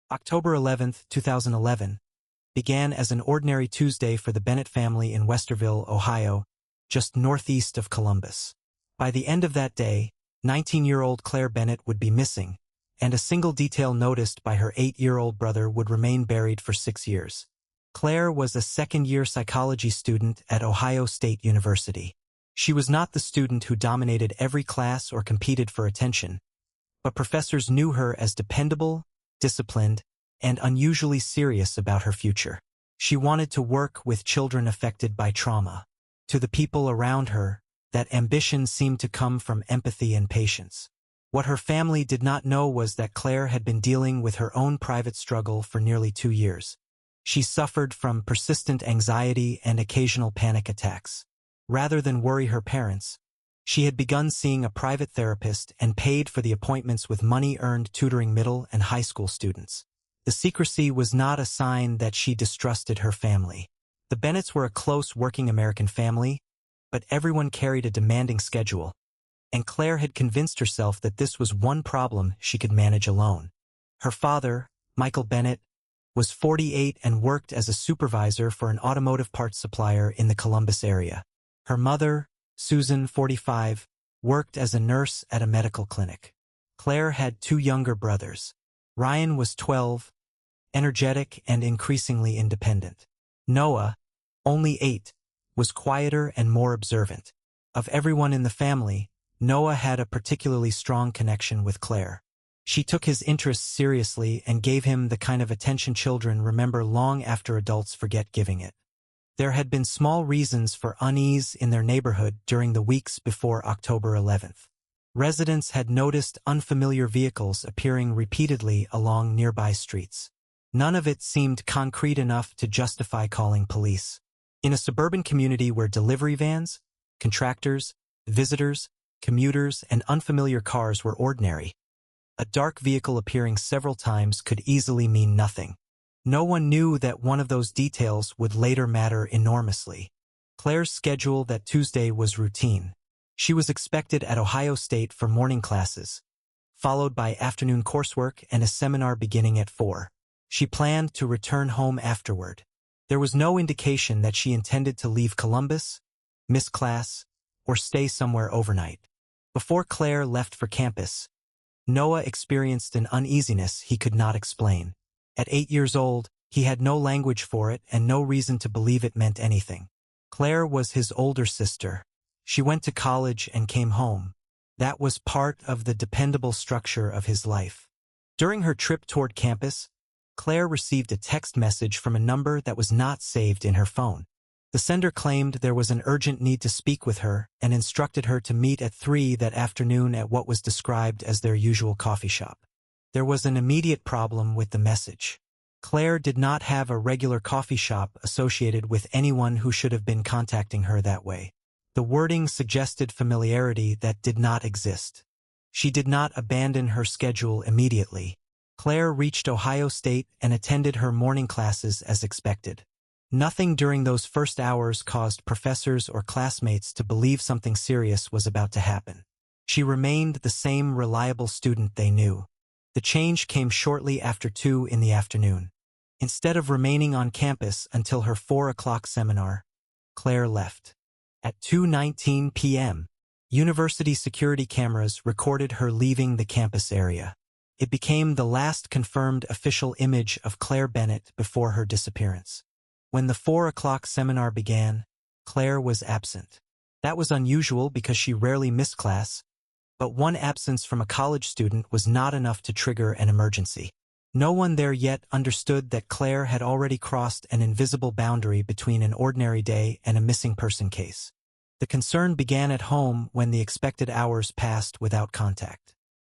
October 11, 2011, began as an ordinary Tuesday for the Bennett family in Westerville, Ohio, just northeast of Columbus. By the end of that day, 19-year-old Claire Bennett would be missing, and a single detail noticed by her 8-year-old brother would remain buried for 6 years. Claire was a second-year psychology student at Ohio State University. She was not the student who dominated every class or competed for attention, but professors knew her as dependable, disciplined, and unusually serious about her future. She wanted to work with children affected by trauma. To the people around her, that ambition seemed to come from empathy and patience. What her family did not know was that Claire had been dealing with her own private struggle for nearly 2 years. She suffered from persistent anxiety and occasional panic attacks. Rather than worry her parents, she had begun seeing a private therapist and paid for the appointments with money earned tutoring middle and high school students. The secrecy was not a sign that she distrusted her family. The Bennetts were a close working American family, but everyone carried a demanding schedule, and Claire had convinced herself that this was one problem she could manage alone. Her father, Michael Bennett, was 48 and worked as a supervisor for an automotive parts supplier in the Columbus area. Her mother, Susan, 45, worked as a nurse at a medical clinic. Claire had 2 younger brothers. Ryan was 12, energetic and increasingly independent. Noah, only 8, was quieter and more observant. Of everyone in the family, Noah had a particularly strong connection with Claire. She took his interests seriously and gave him the kind of attention children remember long after adults forget giving it. There had been small reasons for unease in their neighborhood during the weeks before October 11th. Residents had noticed unfamiliar vehicles appearing repeatedly along nearby streets. None of it seemed concrete enough to justify calling police. In a suburban community where delivery vans, contractors, visitors, commuters, and unfamiliar cars were ordinary, a dark vehicle appearing several times could easily mean nothing. No one knew that one of those details would later matter enormously. Claire's schedule that Tuesday was routine. She was expected at Ohio State for morning classes, followed by afternoon coursework and a seminar beginning at 4. She planned to return home afterward. There was no indication that she intended to leave Columbus, miss class, or stay somewhere overnight. Before Claire left for campus, Noah experienced an uneasiness he could not explain. At 8 years old, he had no language for it and no reason to believe it meant anything. Claire was his older sister. She went to college and came home. That was part of the dependable structure of his life. During her trip toward campus, Claire received a text message from a number that was not saved in her phone. The sender claimed there was an urgent need to speak with her and instructed her to meet at 3 that afternoon at what was described as their usual coffee shop. There was an immediate problem with the message. Claire did not have a regular coffee shop associated with anyone who should have been contacting her that way. The wording suggested familiarity that did not exist. She did not abandon her schedule immediately. Claire reached Ohio State and attended her morning classes as expected. Nothing during those first hours caused professors or classmates to believe something serious was about to happen. She remained the same reliable student they knew. The change came shortly after 2 in the afternoon. Instead of remaining on campus until her 4 o'clock seminar, Claire left. At 2:19 p.m., university security cameras recorded her leaving the campus area. It became the last confirmed official image of Claire Bennett before her disappearance. When the 4 o'clock seminar began, Claire was absent. That was unusual because she rarely missed class, but one absence from a college student was not enough to trigger an emergency. No one there yet understood that Claire had already crossed an invisible boundary between an ordinary day and a missing person case. The concern began at home when the expected hours passed without contact.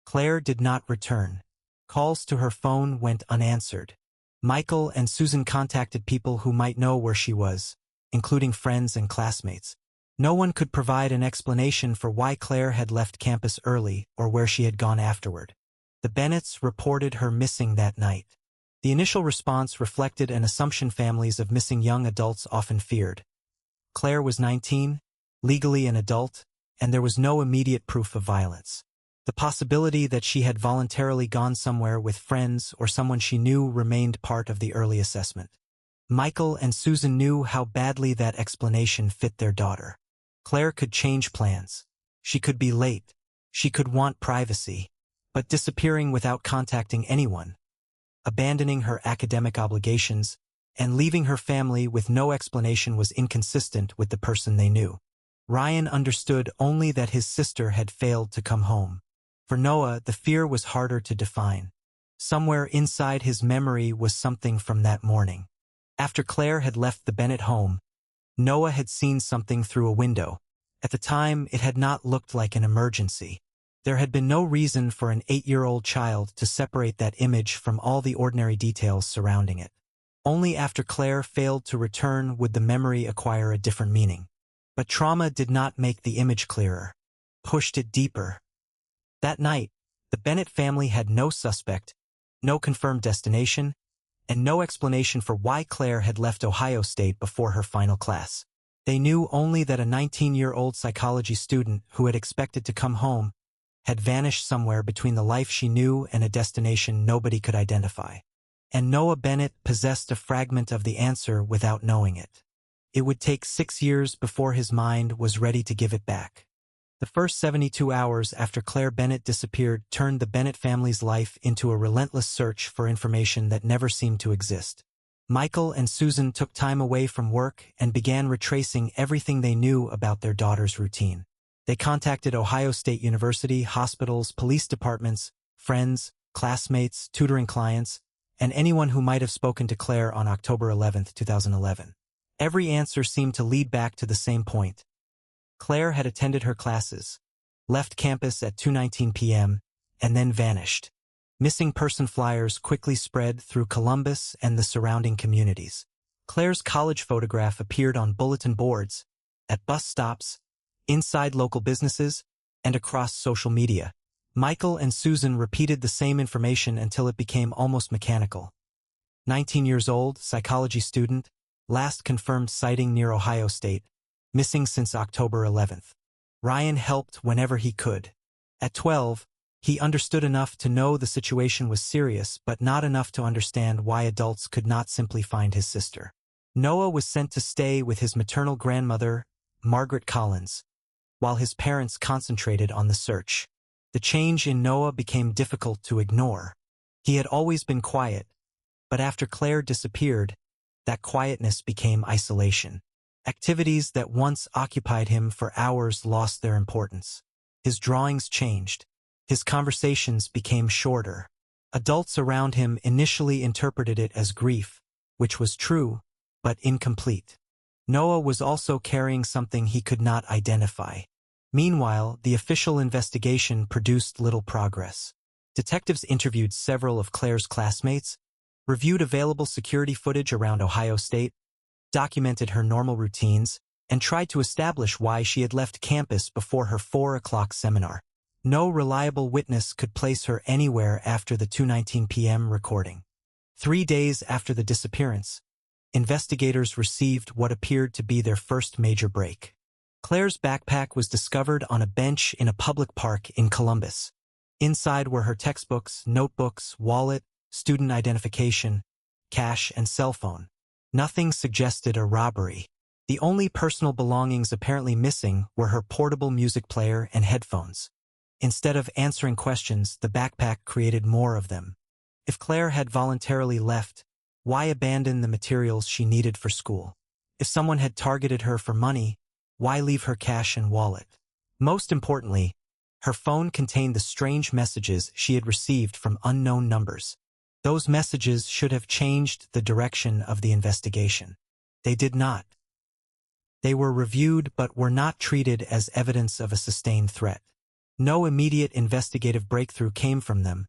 Claire did not return. Calls to her phone went unanswered. Michael and Susan contacted people who might know where she was, including friends and classmates. No one could provide an explanation for why Claire had left campus early or where she had gone afterward. The Bennetts reported her missing that night. The initial response reflected an assumption families of missing young adults often feared. Claire was 19, legally an adult, and there was no immediate proof of violence. The possibility that she had voluntarily gone somewhere with friends or someone she knew remained part of the early assessment. Michael and Susan knew how badly that explanation fit their daughter. Claire could change plans. She could be late. She could want privacy. But disappearing without contacting anyone, abandoning her academic obligations, and leaving her family with no explanation was inconsistent with the person they knew. Ryan understood only that his sister had failed to come home. For Noah, the fear was harder to define. Somewhere inside his memory was something from that morning. After Claire had left the Bennett home, Noah had seen something through a window. At the time, it had not looked like an emergency. There had been no reason for an 8-year-old child to separate that image from all the ordinary details surrounding it. Only after Claire failed to return would the memory acquire a different meaning. But trauma did not make the image clearer, pushed it deeper. That night, the Bennett family had no suspect, no confirmed destination, and no explanation for why Claire had left Ohio State before her final class. They knew only that a 19-year-old psychology student who had expected to come home had vanished somewhere between the life she knew and a destination nobody could identify. And Noah Bennett possessed a fragment of the answer without knowing it. It would take 6 years before his mind was ready to give it back. The first 72 hours after Claire Bennett disappeared turned the Bennett family's life into a relentless search for information that never seemed to exist. Michael and Susan took time away from work and began retracing everything they knew about their daughter's routine. They contacted Ohio State University, hospitals, police departments, friends, classmates, tutoring clients, and anyone who might have spoken to Claire on October 11, 2011. Every answer seemed to lead back to the same point. Claire had attended her classes, left campus at 2:19 p.m., and then vanished. Missing person flyers quickly spread through Columbus and the surrounding communities. Claire's college photograph appeared on bulletin boards, at bus stops, inside local businesses, and across social media. Michael and Susan repeated the same information until it became almost mechanical. 19 years old, psychology student, last confirmed sighting near Ohio State, missing since October 11th. Ryan helped whenever he could. At 12, he understood enough to know the situation was serious, but not enough to understand why adults could not simply find his sister. Noah was sent to stay with his maternal grandmother, Margaret Collins, while his parents concentrated on the search. The change in Noah became difficult to ignore. He had always been quiet, but after Claire disappeared, that quietness became isolation. Activities that once occupied him for hours lost their importance. His drawings changed. His conversations became shorter. Adults around him initially interpreted it as grief, which was true, but incomplete. Noah was also carrying something he could not identify. Meanwhile, the official investigation produced little progress. Detectives interviewed several of Claire's classmates, reviewed available security footage around Ohio State, documented her normal routines, and tried to establish why she had left campus before her 4 o'clock seminar. No reliable witness could place her anywhere after the 2:19 p.m. recording. 3 days after the disappearance, investigators received what appeared to be their first major break. Claire's backpack was discovered on a bench in a public park in Columbus. Inside were her textbooks, notebooks, wallet, student identification, cash, and cell phone. Nothing suggested a robbery. The only personal belongings apparently missing were her portable music player and headphones. Instead of answering questions, the backpack created more of them. If Claire had voluntarily left, why abandon the materials she needed for school? If someone had targeted her for money, why leave her cash and wallet? Most importantly, her phone contained the strange messages she had received from unknown numbers. Those messages should have changed the direction of the investigation. They did not. They were reviewed but were not treated as evidence of a sustained threat. No immediate investigative breakthrough came from them,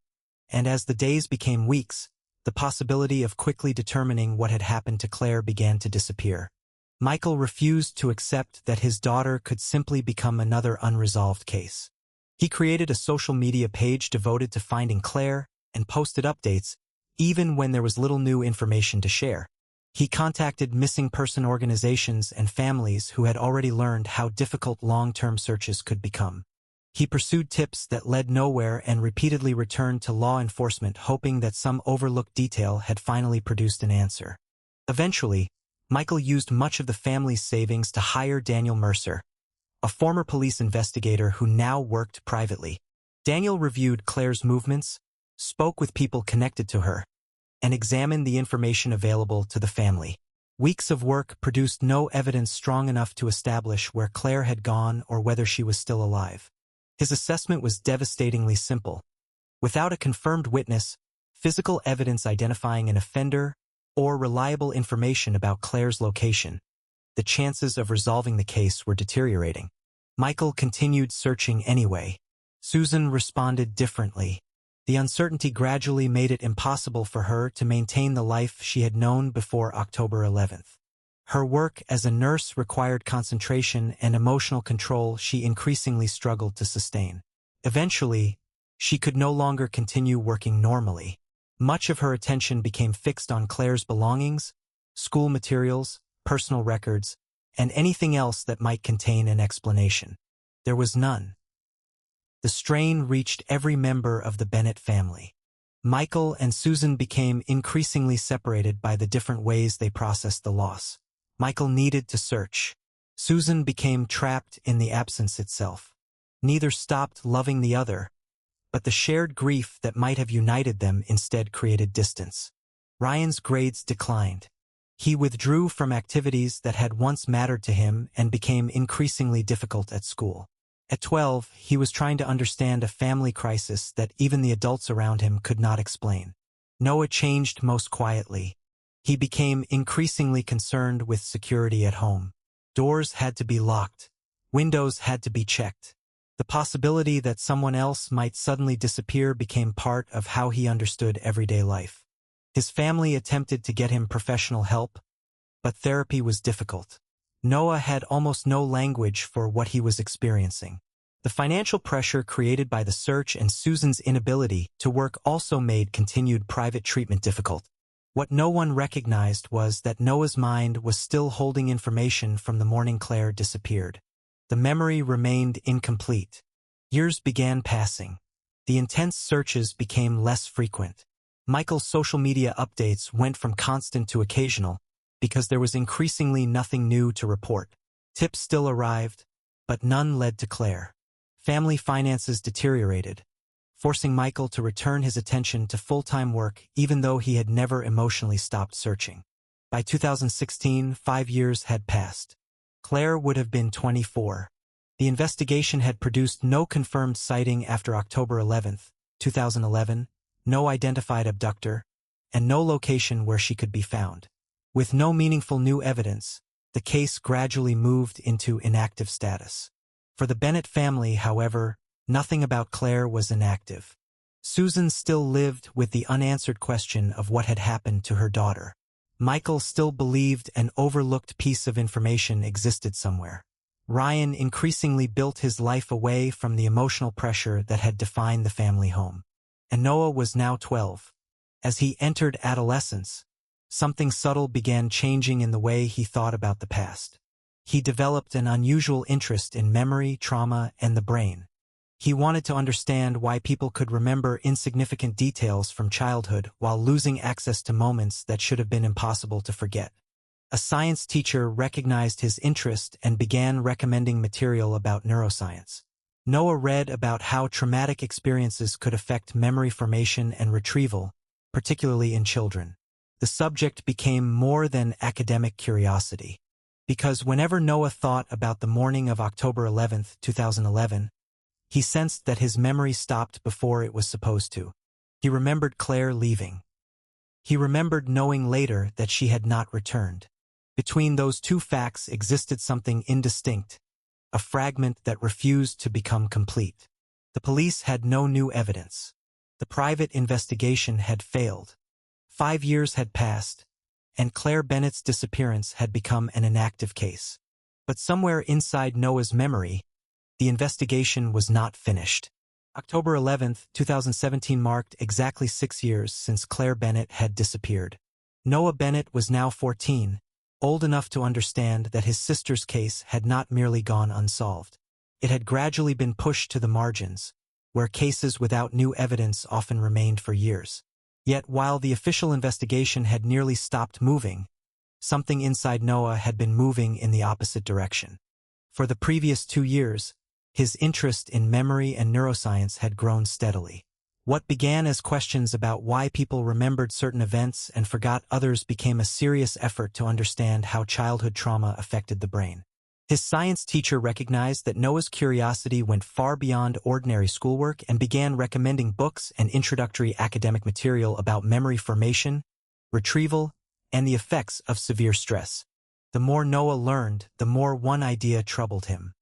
and as the days became weeks, the possibility of quickly determining what had happened to Claire began to disappear. Michael refused to accept that his daughter could simply become another unresolved case. He created a social media page devoted to finding Claire and posted updates, even when there was little new information to share. He contacted missing person organizations and families who had already learned how difficult long-term searches could become. He pursued tips that led nowhere and repeatedly returned to law enforcement hoping that some overlooked detail had finally produced an answer. Eventually, Michael used much of the family's savings to hire Daniel Mercer, a former police investigator who now worked privately. Daniel reviewed Claire's movements, spoke with people connected to her, and examined the information available to the family. Weeks of work produced no evidence strong enough to establish where Claire had gone or whether she was still alive. His assessment was devastatingly simple. Without a confirmed witness, physical evidence identifying an offender, or reliable information about Claire's location, the chances of resolving the case were deteriorating. Michael continued searching anyway. Susan responded differently. The uncertainty gradually made it impossible for her to maintain the life she had known before October 11th. Her work as a nurse required concentration and emotional control she increasingly struggled to sustain. Eventually, she could no longer continue working normally. Much of her attention became fixed on Claire's belongings, school materials, personal records, and anything else that might contain an explanation. There was none. The strain reached every member of the Bennett family. Michael and Susan became increasingly separated by the different ways they processed the loss. Michael needed to search. Susan became trapped in the absence itself. Neither stopped loving the other, but the shared grief that might have united them instead created distance. Ryan's grades declined. He withdrew from activities that had once mattered to him and became increasingly difficult at school. At 12, he was trying to understand a family crisis that even the adults around him could not explain. Noah changed most quietly. He became increasingly concerned with security at home. Doors had to be locked. Windows had to be checked. The possibility that someone else might suddenly disappear became part of how he understood everyday life. His family attempted to get him professional help, but therapy was difficult. Noah had almost no language for what he was experiencing. The financial pressure created by the search and Susan's inability to work also made continued private treatment difficult. What no one recognized was that Noah's mind was still holding information from the morning Claire disappeared. The memory remained incomplete. Years began passing. The intense searches became less frequent. Michael's social media updates went from constant to occasional, because there was increasingly nothing new to report. Tips still arrived, but none led to Claire. Family finances deteriorated, forcing Michael to return his attention to full-time work even though he had never emotionally stopped searching. By 2016, 5 years had passed. Claire would have been 24. The investigation had produced no confirmed sighting after October 11, 2011, no identified abductor, and no location where she could be found. With no meaningful new evidence, the case gradually moved into inactive status. For the Bennett family, however, nothing about Claire was inactive. Susan still lived with the unanswered question of what had happened to her daughter. Michael still believed an overlooked piece of information existed somewhere. Ryan increasingly built his life away from the emotional pressure that had defined the family home. And Noah was now 12. As he entered adolescence, something subtle began changing in the way he thought about the past. He developed an unusual interest in memory, trauma, and the brain. He wanted to understand why people could remember insignificant details from childhood while losing access to moments that should have been impossible to forget. A science teacher recognized his interest and began recommending material about neuroscience. Noah read about how traumatic experiences could affect memory formation and retrieval, particularly in children. The subject became more than academic curiosity, because whenever Noah thought about the morning of October 11, 2011, he sensed that his memory stopped before it was supposed to. He remembered Claire leaving. He remembered knowing later that she had not returned. Between those two facts existed something indistinct, a fragment that refused to become complete. The police had no new evidence. The private investigation had failed. 5 years had passed, and Claire Bennett's disappearance had become an inactive case. But somewhere inside Noah's memory, the investigation was not finished. October 11, 2017 marked exactly 6 years since Claire Bennett had disappeared. Noah Bennett was now 14, old enough to understand that his sister's case had not merely gone unsolved. It had gradually been pushed to the margins, where cases without new evidence often remained for years. Yet while the official investigation had nearly stopped moving, something inside Noah had been moving in the opposite direction. For the previous 2 years, his interest in memory and neuroscience had grown steadily. What began as questions about why people remembered certain events and forgot others became a serious effort to understand how childhood trauma affected the brain. His science teacher recognized that Noah's curiosity went far beyond ordinary schoolwork and began recommending books and introductory academic material about memory formation, retrieval, and the effects of severe stress. The more Noah learned, the more one idea troubled him.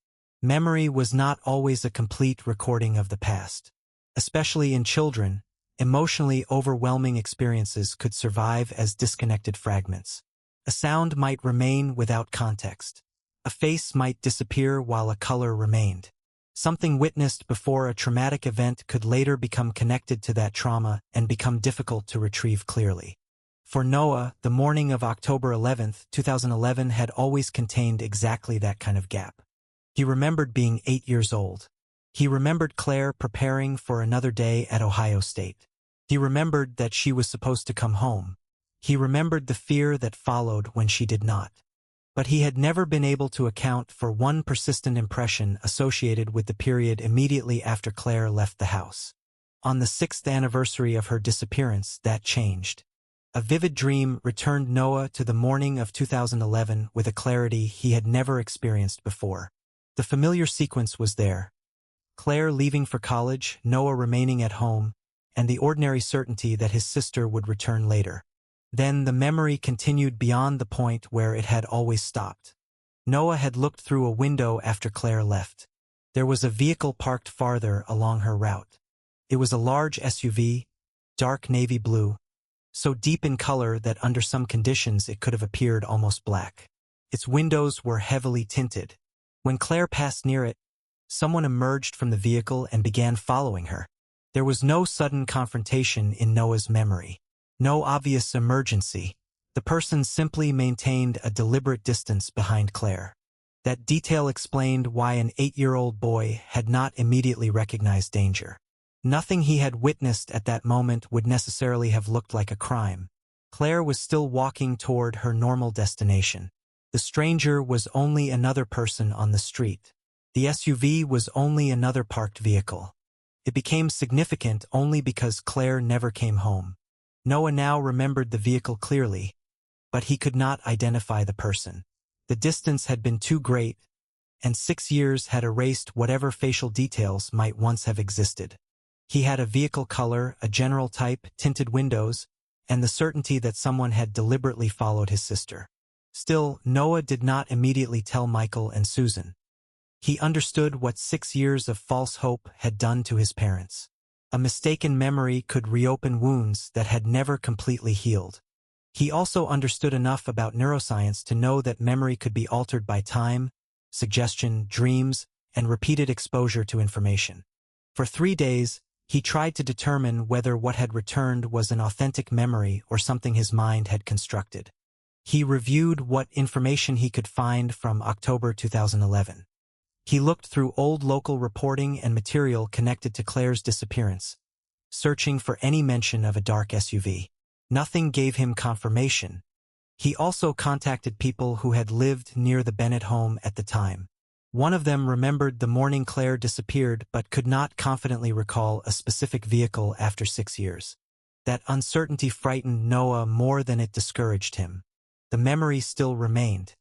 Memory was not always a complete recording of the past. Especially in children, emotionally overwhelming experiences could survive as disconnected fragments. A sound might remain without context. A face might disappear while a color remained. Something witnessed before a traumatic event could later become connected to that trauma and become difficult to retrieve clearly. For Noah, the morning of October 11, 2011 had always contained exactly that kind of gap. He remembered being 8 years old. He remembered Claire preparing for another day at Ohio State. He remembered that she was supposed to come home. He remembered the fear that followed when she did not. But he had never been able to account for one persistent impression associated with the period immediately after Claire left the house. On the 6th anniversary of her disappearance, that changed. A vivid dream returned Noah to the morning of 2011 with a clarity he had never experienced before. The familiar sequence was there. Claire leaving for college, Noah remaining at home, and the ordinary certainty that his sister would return later. Then the memory continued beyond the point where it had always stopped. Noah had looked through a window after Claire left. There was a vehicle parked farther along her route. It was a large SUV, dark navy blue, so deep in color that under some conditions it could have appeared almost black. Its windows were heavily tinted. When Claire passed near it, someone emerged from the vehicle and began following her. There was no sudden confrontation in Noah's memory. No obvious emergency. The person simply maintained a deliberate distance behind Claire. That detail explained why an 8-year-old boy had not immediately recognized danger. Nothing he had witnessed at that moment would necessarily have looked like a crime. Claire was still walking toward her normal destination. The stranger was only another person on the street. The SUV was only another parked vehicle. It became significant only because Claire never came home. Noah now remembered the vehicle clearly, but he could not identify the person. The distance had been too great, and 6 years had erased whatever facial details might once have existed. He had a vehicle color, a general type, tinted windows, and the certainty that someone had deliberately followed his sister. Still, Noah did not immediately tell Michael and Susan. He understood what 6 years of false hope had done to his parents. A mistaken memory could reopen wounds that had never completely healed. He also understood enough about neuroscience to know that memory could be altered by time, suggestion, dreams, and repeated exposure to information. For 3 days, he tried to determine whether what had returned was an authentic memory or something his mind had constructed. He reviewed what information he could find from October 2011. He looked through old local reporting and material connected to Claire's disappearance, searching for any mention of a dark SUV. Nothing gave him confirmation. He also contacted people who had lived near the Bennett home at the time. One of them remembered the morning Claire disappeared but could not confidently recall a specific vehicle after 6 years. That uncertainty frightened Noah more than it discouraged him. The memory still remained.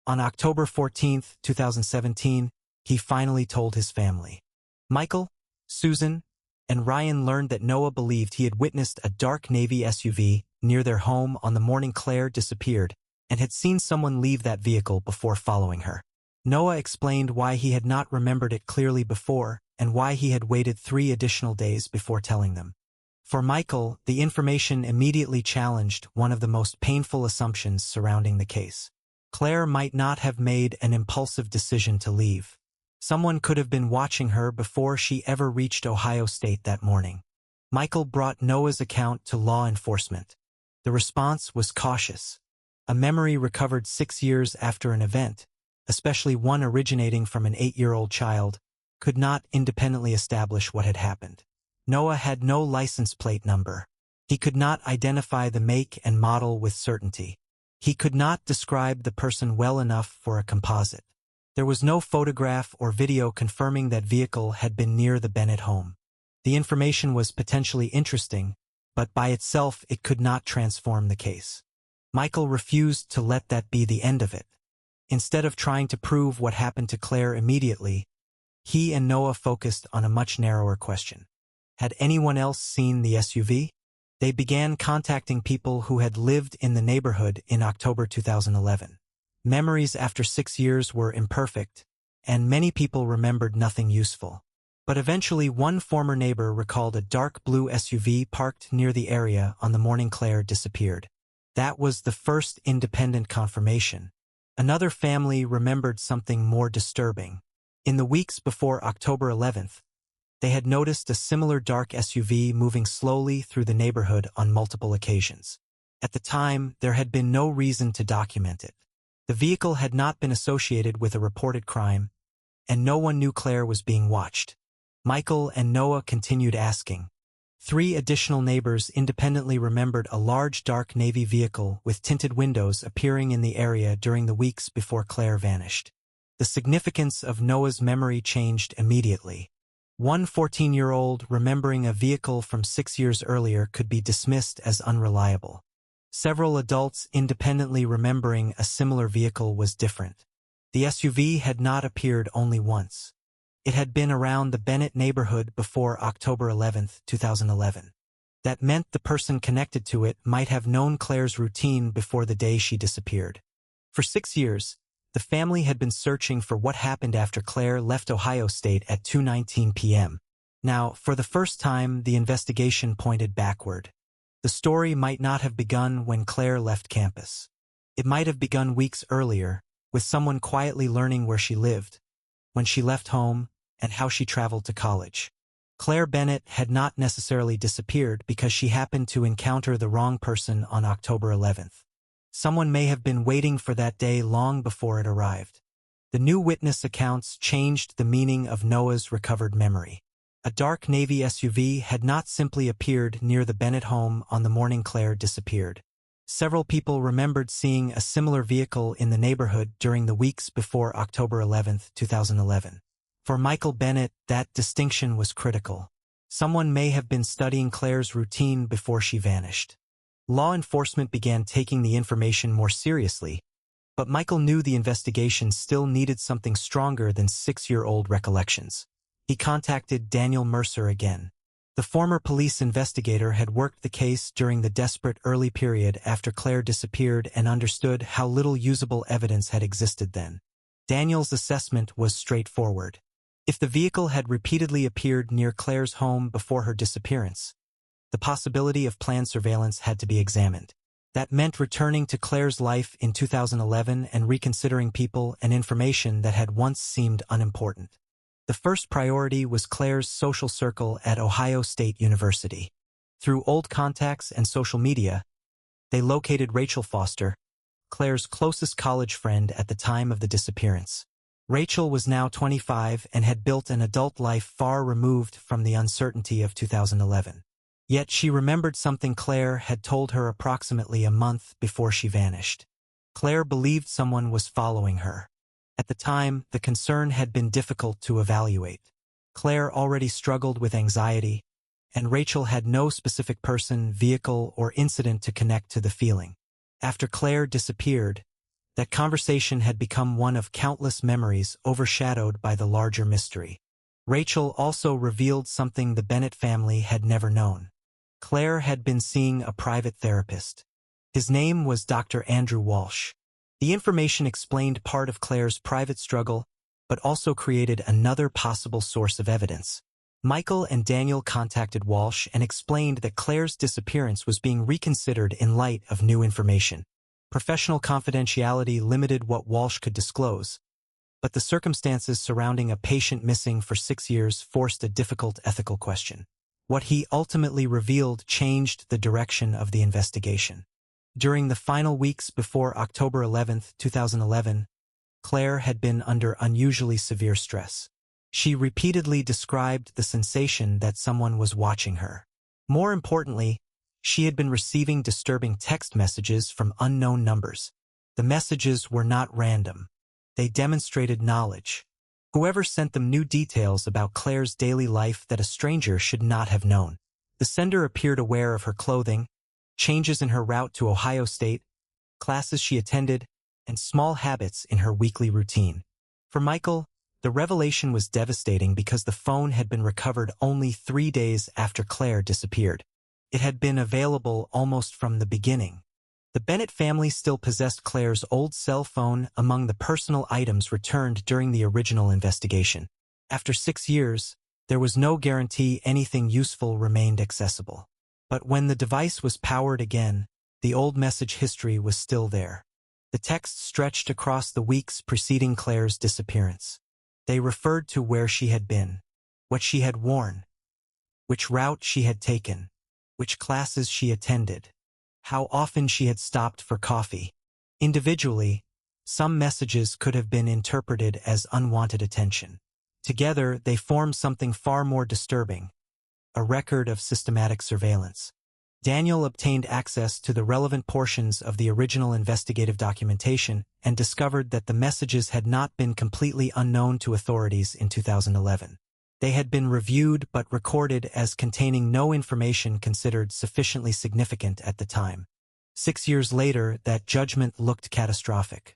On October 14, 2017, he finally told his family. Michael, Susan, and Ryan learned that Noah believed he had witnessed a dark navy SUV near their home on the morning Claire disappeared and had seen someone leave that vehicle before following her. Noah explained why he had not remembered it clearly before and why he had waited 3 additional days before telling them. For Michael, the information immediately challenged one of the most painful assumptions surrounding the case. Claire might not have made an impulsive decision to leave. Someone could have been watching her before she ever reached Ohio State that morning. Michael brought Noah's account to law enforcement. The response was cautious. A memory recovered 6 years after an event, especially one originating from an 8-year-old child, could not independently establish what had happened. Noah had no license plate number. He could not identify the make and model with certainty. He could not describe the person well enough for a composite. There was no photograph or video confirming that vehicle had been near the Bennett home. The information was potentially interesting, but by itself it could not transform the case. Michael refused to let that be the end of it. Instead of trying to prove what happened to Claire immediately, he and Noah focused on a much narrower question. Had anyone else seen the SUV? They began contacting people who had lived in the neighborhood in October 2011. Memories after 6 years were imperfect, and many people remembered nothing useful. But eventually one former neighbor recalled a dark blue SUV parked near the area on the morning Claire disappeared. That was the first independent confirmation. Another family remembered something more disturbing. In the weeks before October 11th, they had noticed a similar dark SUV moving slowly through the neighborhood on multiple occasions. At the time, there had been no reason to document it. The vehicle had not been associated with a reported crime, and no one knew Claire was being watched. Michael and Noah continued asking. 3 additional neighbors independently remembered a large dark navy vehicle with tinted windows appearing in the area during the weeks before Claire vanished. The significance of Noah's memory changed immediately. One 14-year-old remembering a vehicle from 6 years earlier could be dismissed as unreliable. Several adults independently remembering a similar vehicle was different. The SUV had not appeared only once. It had been around the Bennett neighborhood before October 11, 2011. That meant the person connected to it might have known Claire's routine before the day she disappeared. For 6 years, the family had been searching for what happened after Claire left Ohio State at 2:19 p.m. Now, for the first time, the investigation pointed backward. The story might not have begun when Claire left campus. It might have begun weeks earlier, with someone quietly learning where she lived, when she left home, and how she traveled to college. Claire Bennett had not necessarily disappeared because she happened to encounter the wrong person on October 11th. Someone may have been waiting for that day long before it arrived. The new witness accounts changed the meaning of Noah's recovered memory. A dark navy SUV had not simply appeared near the Bennett home on the morning Claire disappeared. Several people remembered seeing a similar vehicle in the neighborhood during the weeks before October 11, 2011. For Michael Bennett, that distinction was critical. Someone may have been studying Claire's routine before she vanished. Law enforcement began taking the information more seriously, but Michael knew the investigation still needed something stronger than 6-year-old recollections. He contacted Daniel Mercer again. The former police investigator had worked the case during the desperate early period after Claire disappeared and understood how little usable evidence had existed then. Daniel's assessment was straightforward. If the vehicle had repeatedly appeared near Claire's home before her disappearance, the possibility of planned surveillance had to be examined. That meant returning to Claire's life in 2011 and reconsidering people and information that had once seemed unimportant. The first priority was Claire's social circle at Ohio State University. Through old contacts and social media, they located Rachel Foster, Claire's closest college friend at the time of the disappearance. Rachel was now 25 and had built an adult life far removed from the uncertainty of 2011. Yet she remembered something Claire had told her approximately a month before she vanished. Claire believed someone was following her. At the time, the concern had been difficult to evaluate. Claire already struggled with anxiety, and Rachel had no specific person, vehicle, or incident to connect to the feeling. After Claire disappeared, that conversation had become one of countless memories overshadowed by the larger mystery. Rachel also revealed something the Bennett family had never known. Claire had been seeing a private therapist. His name was Dr. Andrew Walsh. The information explained part of Claire's private struggle, but also created another possible source of evidence. Michael and Daniel contacted Walsh and explained that Claire's disappearance was being reconsidered in light of new information. Professional confidentiality limited what Walsh could disclose, but the circumstances surrounding a patient missing for 6 years forced a difficult ethical question. What he ultimately revealed changed the direction of the investigation. During the final weeks before October 11, 2011, Claire had been under unusually severe stress. She repeatedly described the sensation that someone was watching her. More importantly, she had been receiving disturbing text messages from unknown numbers. The messages were not random. They demonstrated knowledge. Whoever sent them knew details about Claire's daily life that a stranger should not have known. The sender appeared aware of her clothing, changes in her route to Ohio State, classes she attended, and small habits in her weekly routine. For Michael, the revelation was devastating because the phone had been recovered only 3 days after Claire disappeared. It had been available almost from the beginning. The Bennett family still possessed Claire's old cell phone among the personal items returned during the original investigation. After 6 years, there was no guarantee anything useful remained accessible. But when the device was powered again, the old message history was still there. The text stretched across the weeks preceding Claire's disappearance. They referred to where she had been, what she had worn, which route she had taken, which classes she attended, how often she had stopped for coffee. Individually, some messages could have been interpreted as unwanted attention. Together, they formed something far more disturbing, a record of systematic surveillance. Daniel obtained access to the relevant portions of the original investigative documentation and discovered that the messages had not been completely unknown to authorities in 2011. They had been reviewed but recorded as containing no information considered sufficiently significant at the time. 6 years later, that judgment looked catastrophic.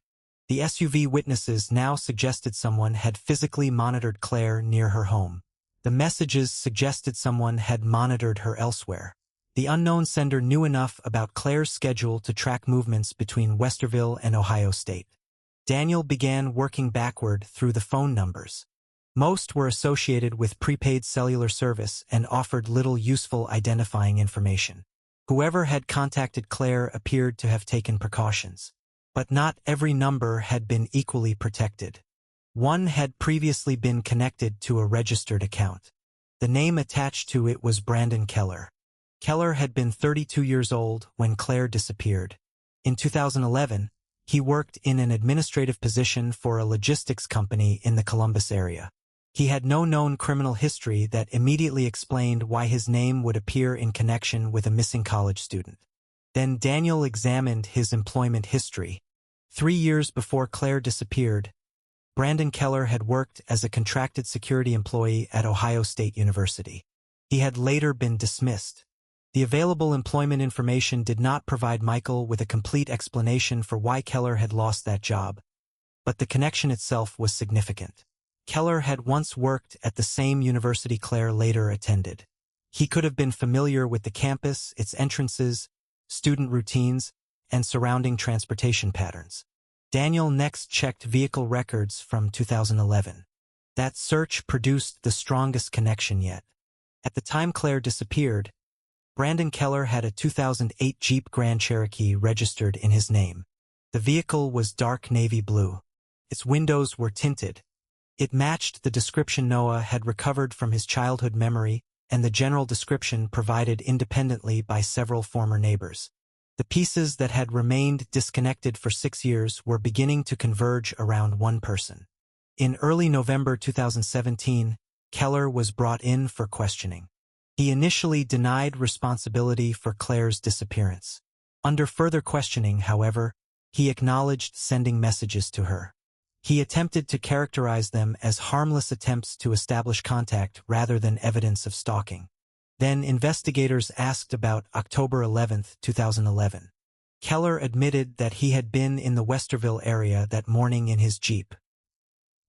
The SUV witnesses now suggested someone had physically monitored Claire near her home. The messages suggested someone had monitored her elsewhere. The unknown sender knew enough about Claire's schedule to track movements between Westerville and Ohio State. Daniel began working backward through the phone numbers. Most were associated with prepaid cellular service and offered little useful identifying information. Whoever had contacted Claire appeared to have taken precautions. But not every number had been equally protected. One had previously been connected to a registered account. The name attached to it was Brandon Keller. Keller had been 32 years old when Claire disappeared. In 2011, he worked in an administrative position for a logistics company in the Columbus area. He had no known criminal history that immediately explained why his name would appear in connection with a missing college student. Then Daniel examined his employment history. 3 years before Claire disappeared, Brandon Keller had worked as a contracted security employee at Ohio State University. He had later been dismissed. The available employment information did not provide Michael with a complete explanation for why Keller had lost that job, but the connection itself was significant. Keller had once worked at the same university Claire later attended. He could have been familiar with the campus, its entrances, student routines, and surrounding transportation patterns. Daniel next checked vehicle records from 2011. That search produced the strongest connection yet. At the time Claire disappeared, Brandon Keller had a 2008 Jeep Grand Cherokee registered in his name. The vehicle was dark navy blue. Its windows were tinted. It matched the description Noah had recovered from his childhood memory and the general description provided independently by several former neighbors. The pieces that had remained disconnected for 6 years were beginning to converge around one person. In early November 2017, Keller was brought in for questioning. He initially denied responsibility for Claire's disappearance. Under further questioning, however, he acknowledged sending messages to her. He attempted to characterize them as harmless attempts to establish contact rather than evidence of stalking. Then investigators asked about October 11, 2011. Keller admitted that he had been in the Westerville area that morning in his Jeep.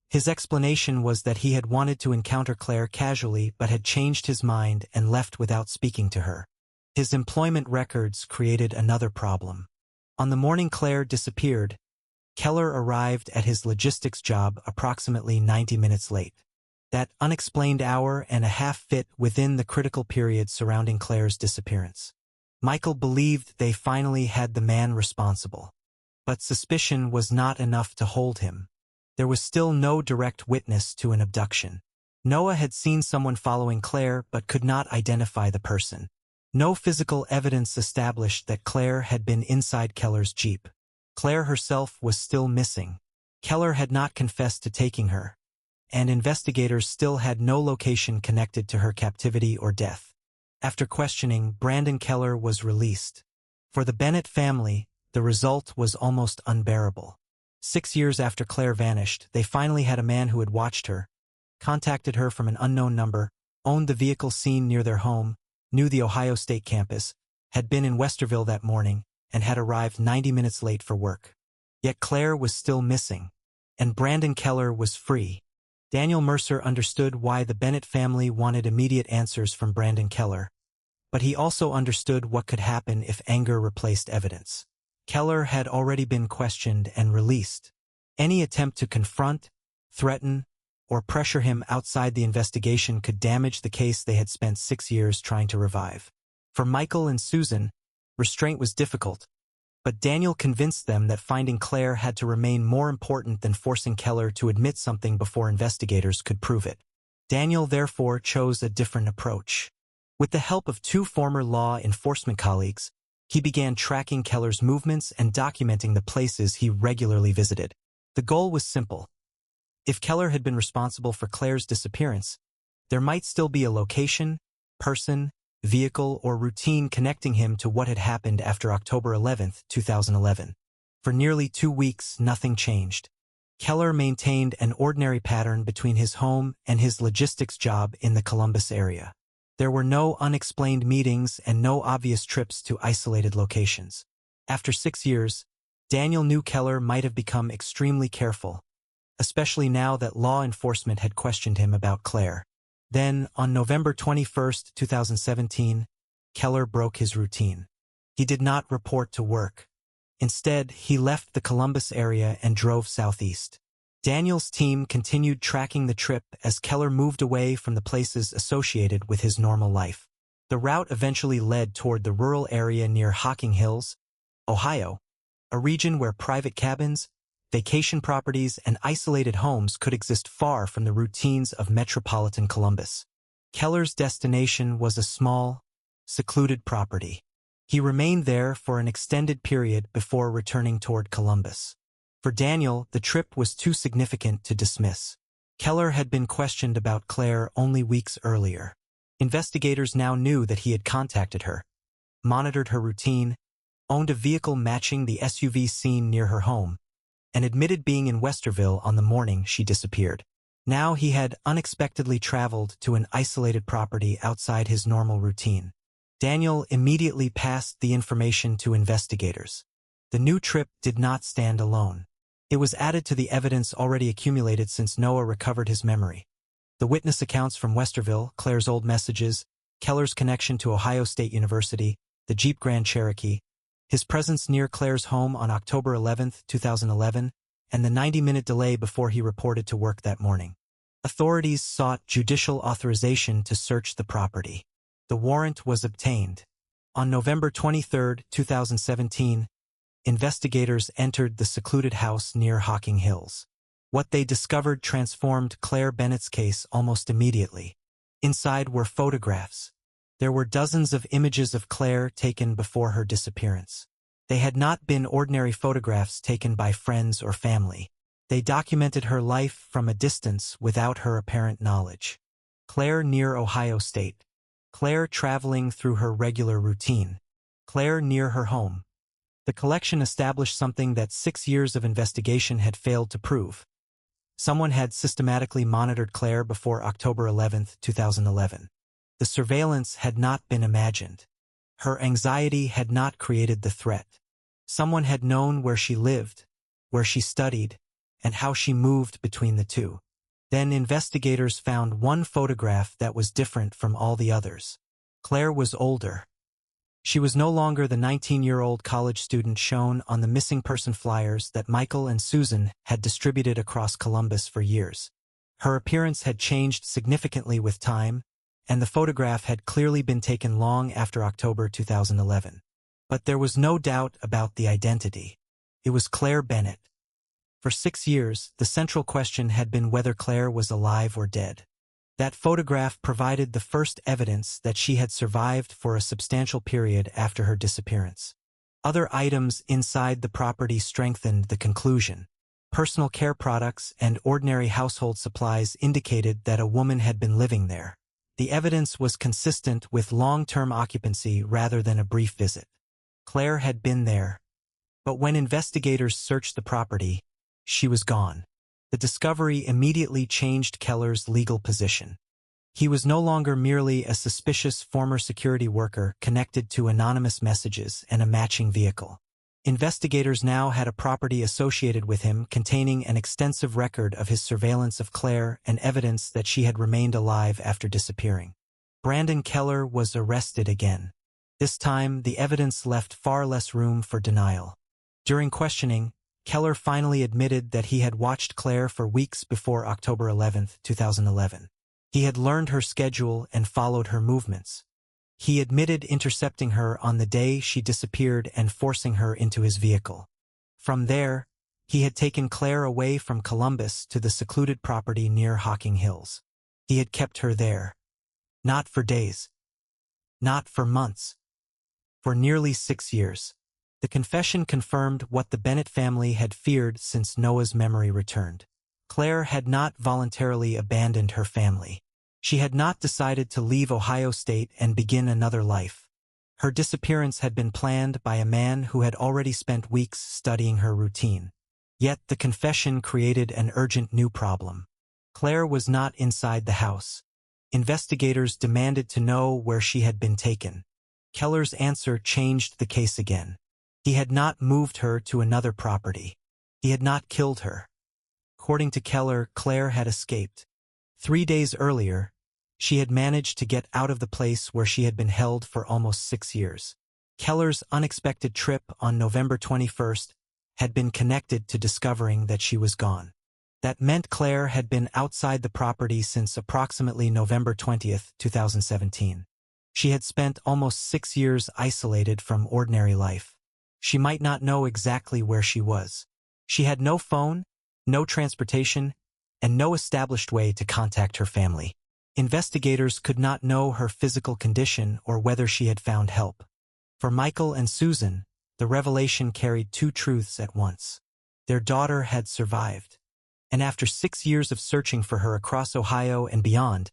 His explanation was that he had wanted to encounter Claire casually but had changed his mind and left without speaking to her. His employment records created another problem. On the morning Claire disappeared, Keller arrived at his logistics job approximately 90 minutes late. That unexplained hour and a half fit within the critical period surrounding Claire's disappearance. Michael believed they finally had the man responsible. But suspicion was not enough to hold him. There was still no direct witness to an abduction. Noah had seen someone following Claire but could not identify the person. No physical evidence established that Claire had been inside Keller's Jeep. Claire herself was still missing. Keller had not confessed to taking her. and investigators still had no location connected to her captivity or death. After questioning, Brandon Keller was released. For the Bennett family, the result was almost unbearable. 6 years after Claire vanished, they finally had a man who had watched her, contacted her from an unknown number, owned the vehicle seen near their home, knew the Ohio State campus, had been in Westerville that morning, and had arrived 90 minutes late for work. Yet Claire was still missing, and Brandon Keller was free. Daniel Mercer understood why the Bennett family wanted immediate answers from Brandon Keller, but he also understood what could happen if anger replaced evidence. Keller had already been questioned and released. Any attempt to confront, threaten, or pressure him outside the investigation could damage the case they had spent 6 years trying to revive. For Michael and Susan, restraint was difficult, but Daniel convinced them that finding Claire had to remain more important than forcing Keller to admit something before investigators could prove it. Daniel therefore chose a different approach. With the help of 2 former law enforcement colleagues, he began tracking Keller's movements and documenting the places he regularly visited. The goal was simple. If Keller had been responsible for Claire's disappearance, there might still be a location, person, vehicle, or routine connecting him to what had happened after October 11, 2011. For nearly 2 weeks, nothing changed. Keller maintained an ordinary pattern between his home and his logistics job in the Columbus area. There were no unexplained meetings and no obvious trips to isolated locations. After 6 years, Daniel knew Keller might have become extremely careful, especially now that law enforcement had questioned him about Claire. Then, on November 21, 2017, Keller broke his routine. He did not report to work. Instead, he left the Columbus area and drove southeast. Daniel's team continued tracking the trip as Keller moved away from the places associated with his normal life. The route eventually led toward the rural area near Hocking Hills, Ohio, a region where private cabins, vacation properties, and isolated homes could exist far from the routines of metropolitan Columbus. Keller's destination was a small, secluded property. He remained there for an extended period before returning toward Columbus. For Daniel, the trip was too significant to dismiss. Keller had been questioned about Claire only weeks earlier. Investigators now knew that he had contacted her, monitored her routine, owned a vehicle matching the SUV seen near her home, and admitted being in Westerville on the morning she disappeared. Now he had unexpectedly traveled to an isolated property outside his normal routine. Daniel immediately passed the information to investigators. The new trip did not stand alone. It was added to the evidence already accumulated since Noah recovered his memory. The witness accounts from Westerville, Claire's old messages, Keller's connection to Ohio State University, the Jeep Grand Cherokee, his presence near Claire's home on October 11, 2011, and the 90-minute delay before he reported to work that morning. Authorities sought judicial authorization to search the property. The warrant was obtained. On November 23, 2017, investigators entered the secluded house near Hocking Hills. What they discovered transformed Claire Bennett's case almost immediately. Inside were photographs. There were dozens of images of Claire taken before her disappearance. They had not been ordinary photographs taken by friends or family. They documented her life from a distance without her apparent knowledge. Claire near Ohio State. Claire traveling through her regular routine. Claire near her home. The collection established something that 6 years of investigation had failed to prove. Someone had systematically monitored Claire before October 11, 2011. The surveillance had not been imagined. Her anxiety had not created the threat. Someone had known where she lived, where she studied, and how she moved between the two. Then investigators found one photograph that was different from all the others. Claire was older. She was no longer the 19-year-old college student shown on the missing person flyers that Michael and Susan had distributed across Columbus for years. Her appearance had changed significantly with time, and the photograph had clearly been taken long after October 2011. But there was no doubt about the identity. It was Claire Bennett. For 6 years, the central question had been whether Claire was alive or dead. That photograph provided the first evidence that she had survived for a substantial period after her disappearance. Other items inside the property strengthened the conclusion. Personal care products and ordinary household supplies indicated that a woman had been living there. The evidence was consistent with long-term occupancy rather than a brief visit. Claire had been there, but when investigators searched the property, she was gone. The discovery immediately changed Keller's legal position. He was no longer merely a suspicious former security worker connected to anonymous messages and a matching vehicle. Investigators now had a property associated with him containing an extensive record of his surveillance of Claire and evidence that she had remained alive after disappearing. Brandon Keller was arrested again. This time, the evidence left far less room for denial. During questioning, Keller finally admitted that he had watched Claire for weeks before October 11, 2011. He had learned her schedule and followed her movements. He admitted intercepting her on the day she disappeared and forcing her into his vehicle. From there, he had taken Claire away from Columbus to the secluded property near Hocking Hills. He had kept her there. Not for days. Not for months. For nearly 6 years. The confession confirmed what the Bennett family had feared since Noah's memory returned. Claire had not voluntarily abandoned her family. She had not decided to leave Ohio State and begin another life. Her disappearance had been planned by a man who had already spent weeks studying her routine. Yet the confession created an urgent new problem. Claire was not inside the house. Investigators demanded to know where she had been taken. Keller's answer changed the case again. He had not moved her to another property. He had not killed her. According to Keller, Claire had escaped. 3 days earlier, she had managed to get out of the place where she had been held for almost 6 years. Keller's unexpected trip on November 21st had been connected to discovering that she was gone. That meant Claire had been outside the property since approximately November 20, 2017. She had spent almost 6 years isolated from ordinary life. She might not know exactly where she was. She had no phone, no transportation, and no established way to contact her family. Investigators could not know her physical condition or whether she had found help. For Michael and Susan, the revelation carried 2 truths at once. Their daughter had survived. And after 6 years of searching for her across Ohio and beyond,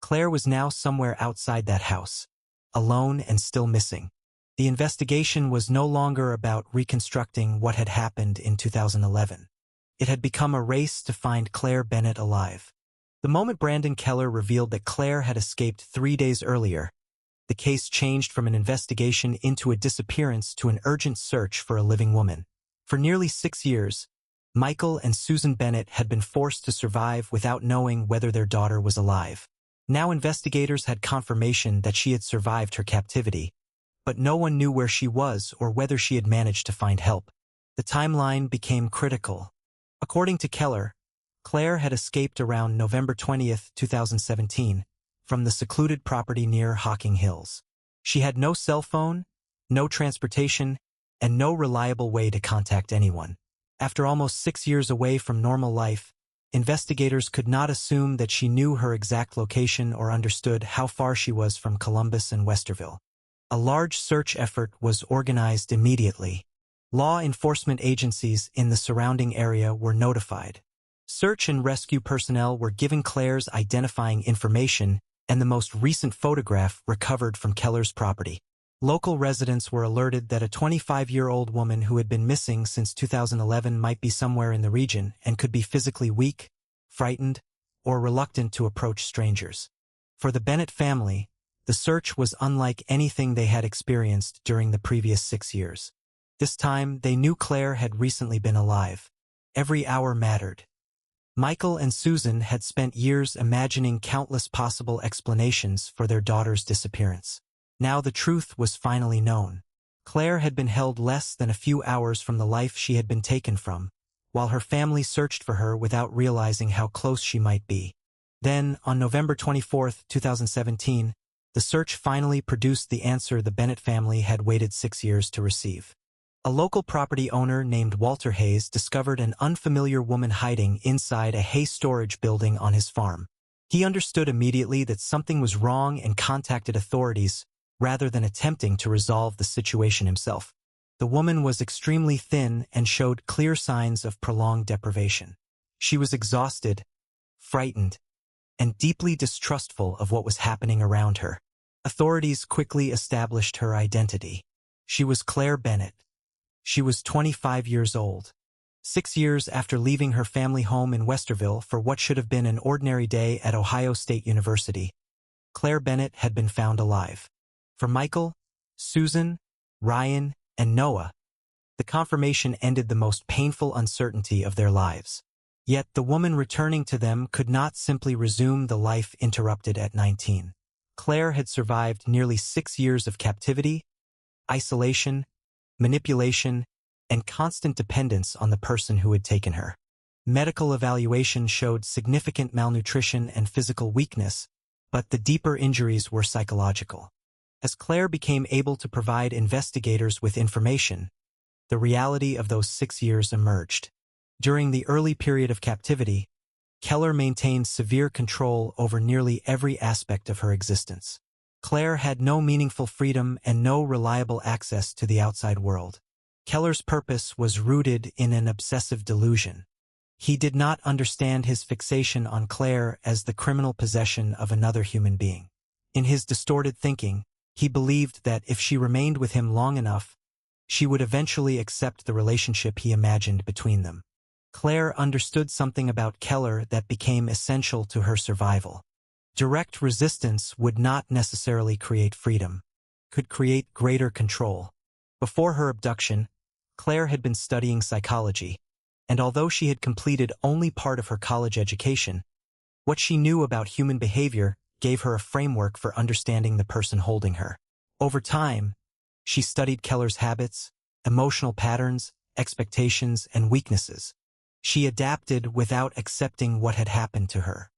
Claire was now somewhere outside that house, alone and still missing. The investigation was no longer about reconstructing what had happened in 2011. It had become a race to find Claire Bennett alive. The moment Brandon Keller revealed that Claire had escaped 3 days earlier, the case changed from an investigation into a disappearance to an urgent search for a living woman. For nearly 6 years, Michael and Susan Bennett had been forced to survive without knowing whether their daughter was alive. Now investigators had confirmation that she had survived her captivity, but no one knew where she was or whether she had managed to find help. The timeline became critical. According to Keller, Claire had escaped around November 20, 2017, from the secluded property near Hocking Hills. She had no cell phone, no transportation, and no reliable way to contact anyone. After almost 6 years away from normal life, investigators could not assume that she knew her exact location or understood how far she was from Columbus and Westerville. A large search effort was organized immediately. Law enforcement agencies in the surrounding area were notified. Search and rescue personnel were given Claire's identifying information and the most recent photograph recovered from Keller's property. Local residents were alerted that a 25-year-old woman who had been missing since 2011 might be somewhere in the region and could be physically weak, frightened, or reluctant to approach strangers. For the Bennett family, the search was unlike anything they had experienced during the previous 6 years. This time, they knew Claire had recently been alive. Every hour mattered. Michael and Susan had spent years imagining countless possible explanations for their daughter's disappearance. Now the truth was finally known. Claire had been held less than a few hours from the life she had been taken from, while her family searched for her without realizing how close she might be. Then, on November 24, 2017, the search finally produced the answer the Bennett family had waited 6 years to receive. A local property owner named Walter Hayes discovered an unfamiliar woman hiding inside a hay storage building on his farm. He understood immediately that something was wrong and contacted authorities rather than attempting to resolve the situation himself. The woman was extremely thin and showed clear signs of prolonged deprivation. She was exhausted, frightened, and deeply distrustful of what was happening around her. Authorities quickly established her identity. She was Claire Bennett. She was 25 years old. 6 years after leaving her family home in Westerville for what should have been an ordinary day at Ohio State University, Claire Bennett had been found alive. For Michael, Susan, Ryan, and Noah, the confirmation ended the most painful uncertainty of their lives. Yet the woman returning to them could not simply resume the life interrupted at 19. Claire had survived nearly 6 years of captivity, isolation, manipulation, and constant dependence on the person who had taken her. Medical evaluation showed significant malnutrition and physical weakness, but the deeper injuries were psychological. As Claire became able to provide investigators with information, the reality of those 6 years emerged. During the early period of captivity, Keller maintained severe control over nearly every aspect of her existence. Claire had no meaningful freedom and no reliable access to the outside world. Keller's purpose was rooted in an obsessive delusion. He did not understand his fixation on Claire as the criminal possession of another human being. In his distorted thinking, he believed that if she remained with him long enough, she would eventually accept the relationship he imagined between them. Claire understood something about Keller that became essential to her survival. Direct resistance would not necessarily create freedom, could create greater control. Before her abduction, Claire had been studying psychology, and although she had completed only part of her college education, what she knew about human behavior gave her a framework for understanding the person holding her. Over time, she studied Keller's habits, emotional patterns, expectations, and weaknesses. She adapted without accepting what had happened to her.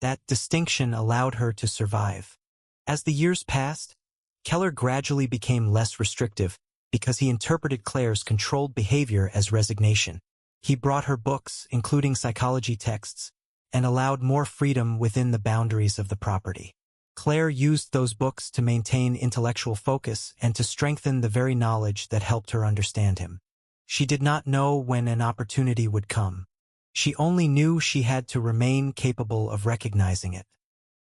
That distinction allowed her to survive. As the years passed, Keller gradually became less restrictive because he interpreted Claire's controlled behavior as resignation. He brought her books, including psychology texts, and allowed more freedom within the boundaries of the property. Claire used those books to maintain intellectual focus and to strengthen the very knowledge that helped her understand him. She did not know when an opportunity would come. She only knew she had to remain capable of recognizing it.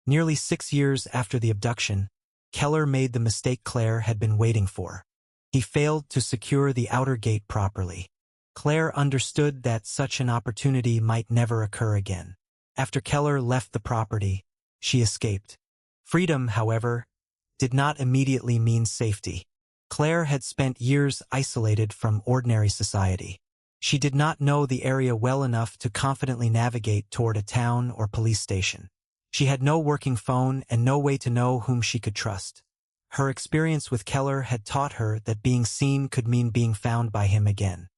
Nearly 6 years after the abduction, Keller made the mistake Claire had been waiting for. He failed to secure the outer gate properly. Claire understood that such an opportunity might never occur again. After Keller left the property, she escaped. Freedom, however, did not immediately mean safety. Claire had spent years isolated from ordinary society. She did not know the area well enough to confidently navigate toward a town or police station. She had no working phone and no way to know whom she could trust. Her experience with Keller had taught her that being seen could mean being found by him again.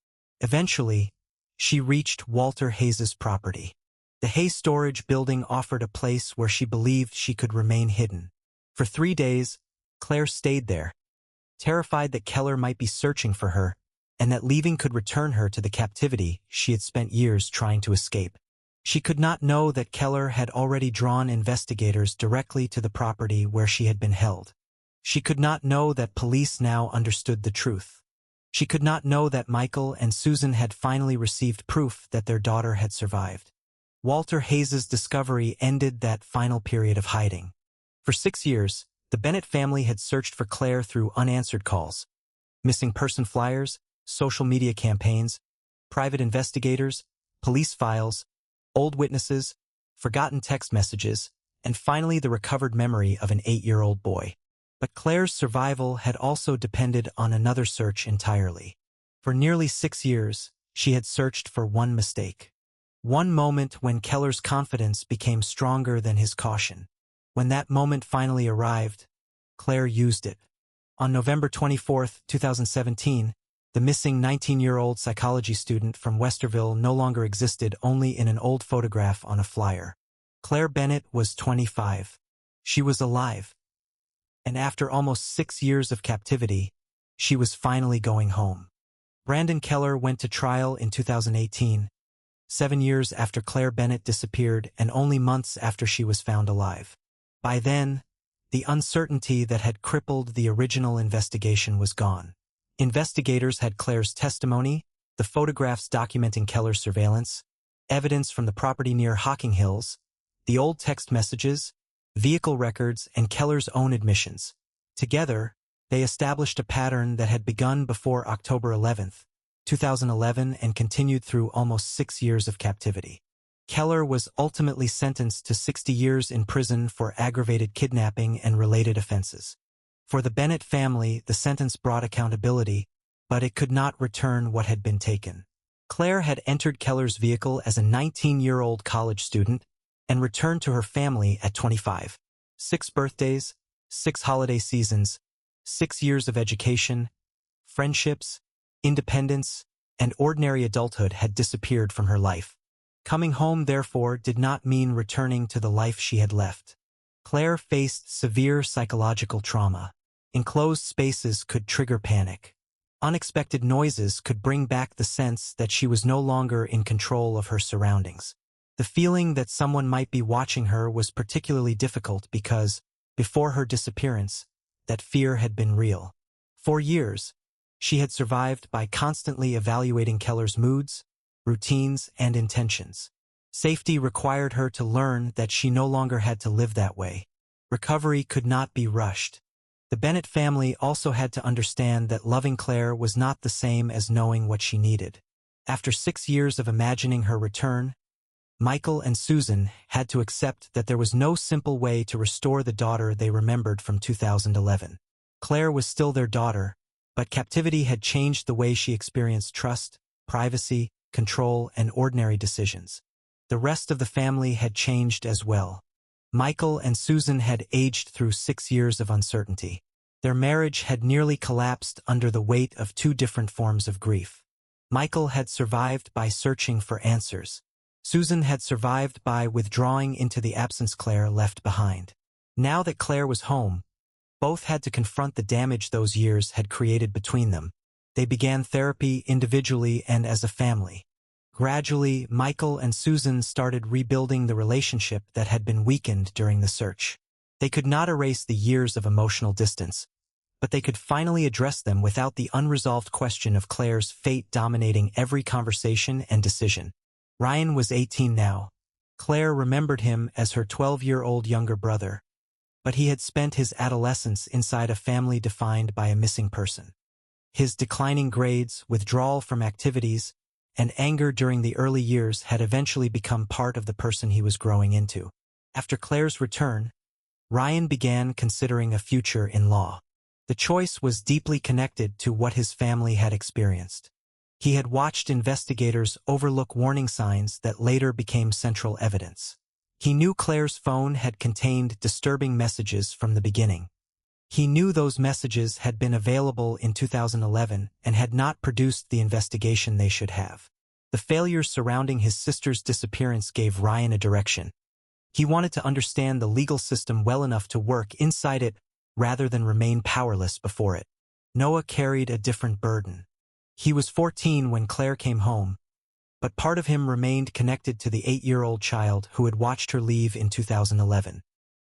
Eventually, she reached Walter Hayes's property. The Hayes storage building offered a place where she believed she could remain hidden. For 3 days, Claire stayed there, terrified that Keller might be searching for her, and that leaving could return her to the captivity she had spent years trying to escape. She could not know that Keller had already drawn investigators directly to the property where she had been held. She could not know that police now understood the truth. She could not know that Michael and Susan had finally received proof that their daughter had survived. Walter Hayes's discovery ended that final period of hiding. For 6 years, the Bennett family had searched for Claire through unanswered calls, missing person flyers, social media campaigns, private investigators, police files, old witnesses, forgotten text messages, and finally the recovered memory of an 8-year-old boy. But Claire's survival had also depended on another search entirely. For nearly 6 years, she had searched for one mistake. One moment when Keller's confidence became stronger than his caution. When that moment finally arrived, Claire used it. On November 24, 2017, the missing 19-year-old psychology student from Westerville no longer existed, only in an old photograph on a flyer. Claire Bennett was 25. She was alive. And after almost 6 years of captivity, she was finally going home. Brandon Keller went to trial in 2018, 7 years after Claire Bennett disappeared and only months after she was found alive. By then, the uncertainty that had crippled the original investigation was gone. Investigators had Claire's testimony, the photographs documenting Keller's surveillance, evidence from the property near Hocking Hills, the old text messages, vehicle records, and Keller's own admissions. Together, they established a pattern that had begun before October 11, 2011 and continued through almost 6 years of captivity. Keller was ultimately sentenced to 60 years in prison for aggravated kidnapping and related offenses. For the Bennett family, the sentence brought accountability, but it could not return what had been taken. Claire had entered Keller's vehicle as a 19-year-old college student and returned to her family at 25. 6 birthdays, 6 holiday seasons, 6 years of education, friendships, independence, and ordinary adulthood had disappeared from her life. Coming home, therefore, did not mean returning to the life she had left. Claire faced severe psychological trauma. Enclosed spaces could trigger panic. Unexpected noises could bring back the sense that she was no longer in control of her surroundings. The feeling that someone might be watching her was particularly difficult because, before her disappearance, that fear had been real. For years, she had survived by constantly evaluating Keller's moods, routines, and intentions. Safety required her to learn that she no longer had to live that way. Recovery could not be rushed. The Bennett family also had to understand that loving Claire was not the same as knowing what she needed. After 6 years of imagining her return, Michael and Susan had to accept that there was no simple way to restore the daughter they remembered from 2011. Claire was still their daughter, but captivity had changed the way she experienced trust, privacy, control, and ordinary decisions. The rest of the family had changed as well. Michael and Susan had aged through 6 years of uncertainty. Their marriage had nearly collapsed under the weight of 2 different forms of grief. Michael had survived by searching for answers. Susan had survived by withdrawing into the absence Claire left behind. Now that Claire was home, both had to confront the damage those years had created between them. They began therapy individually and as a family. Gradually, Michael and Susan started rebuilding the relationship that had been weakened during the search. They could not erase the years of emotional distance, but they could finally address them without the unresolved question of Claire's fate dominating every conversation and decision. Ryan was 18 now. Claire remembered him as her 12-year-old younger brother, but he had spent his adolescence inside a family defined by a missing person. His declining grades, withdrawal from activities, and anger during the early years had eventually become part of the person he was growing into. After Claire's return, Ryan began considering a future in law. The choice was deeply connected to what his family had experienced. He had watched investigators overlook warning signs that later became central evidence. He knew Claire's phone had contained disturbing messages from the beginning. He knew those messages had been available in 2011 and had not produced the investigation they should have. The failures surrounding his sister's disappearance gave Ryan a direction. He wanted to understand the legal system well enough to work inside it rather than remain powerless before it. Noah carried a different burden. He was 14 when Claire came home, but part of him remained connected to the 8-year-old child who had watched her leave in 2011.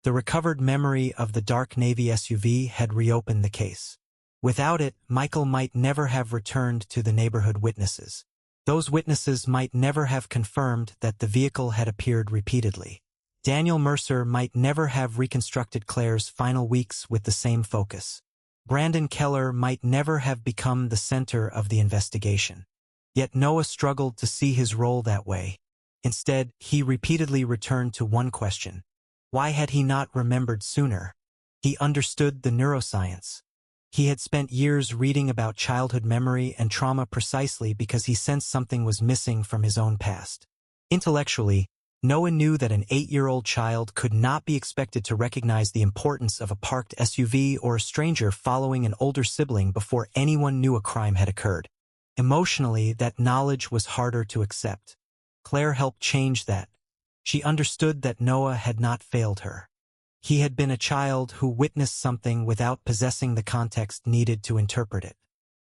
The recovered memory of the dark navy SUV had reopened the case. Without it, Michael might never have returned to the neighborhood witnesses. Those witnesses might never have confirmed that the vehicle had appeared repeatedly. Daniel Mercer might never have reconstructed Claire's final weeks with the same focus. Brandon Keller might never have become the center of the investigation. Yet Noah struggled to see his role that way. Instead, he repeatedly returned to one question. Why had he not remembered sooner? He understood the neuroscience. He had spent years reading about childhood memory and trauma precisely because he sensed something was missing from his own past. Intellectually, Noah knew that an 8-year-old child could not be expected to recognize the importance of a parked SUV or a stranger following an older sibling before anyone knew a crime had occurred. Emotionally, that knowledge was harder to accept. Claire helped change that. She understood that Noah had not failed her. He had been a child who witnessed something without possessing the context needed to interpret it.